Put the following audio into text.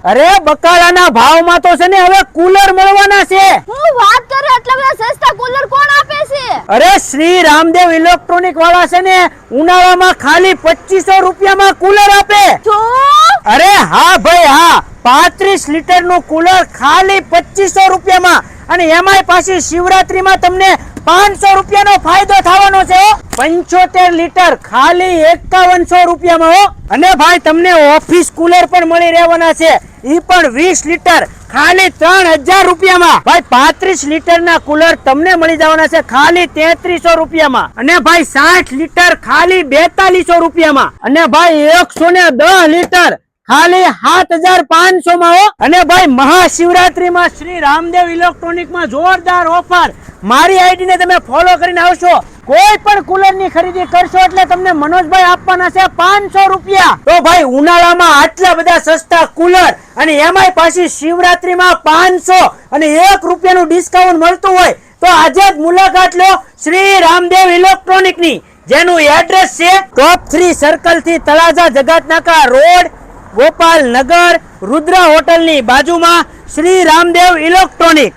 અરે બકાલાના ભાવમાં તો છે ને હવે કુલર મળવાના છે. હું વાત કરે એટલા બધા સસ્તા કુલર કોણ આપે છે? અરે શ્રી રામદેવ ઇલેક્ટ્રોનિક વાળા છે ને ઉનાળામાં ખાલી 2500 રૂપિયામાં કુલર આપે. અરે હા ભાઈ હા, 35 લીટર નું કુલર ખાલી 2500 રૂપિયામાં. અને એમાંય પાછી શિવરાત્રીમાં તમને 500 રૂપિયાનો ફાયદો થવાનો છે. 75 લીટર ખાલી 5100 રૂપિયામાં હો. અને ભાઈ તમને ઓફિસ કુલર પણ મળી રહેવાના છે, ઈ પણ 20 લીટર ખાલી 3000 રૂપિયામાં. ભાઈ 35 લીટર ના કુલર તમને મળી જવાના છે ખાલી 3300 રૂપિયામાં. અને ભાઈ 60 લીટર ખાલી 4200 રૂપિયામાં. અને ભાઈ 110 લીટર ખાલી 7500 માં હો. અને ભાઈ મહાશિવરાત્રીમાં શ્રી રામદેવ ઇલેક્ટ્રોનિક માં જોરદાર ઓફર. મારી આઈડી ને તમે ફોલો કરીને આવશો, કોઈ પણ કુલર ની ખરીદી કરશો એટલે તમને મનોજભાઈ આપવાના છે 500 રૂપિયા. તો ભાઈ ઉનાળામાં આટલા બધા સસ્તા કુલર અને એમાંય પાછી શિવરાત્રીમાં 500 અને 1 રૂપિયાનું ડિસ્કાઉન્ટ મળતું હોય તો આજે જ મુલાકાત લો શ્રી રામદેવ ઇલેક્ટ્રોનિક ની, જેનું એડ્રેસ છે ટોપ 3 સર્કલ થી તળાજા જગતનાકા રોડ, ગોપાલ નગર, રુદ્રા હોટલ ની બાજુમાં શ્રી રામદેવ ઇલેક્ટ્રોનિક.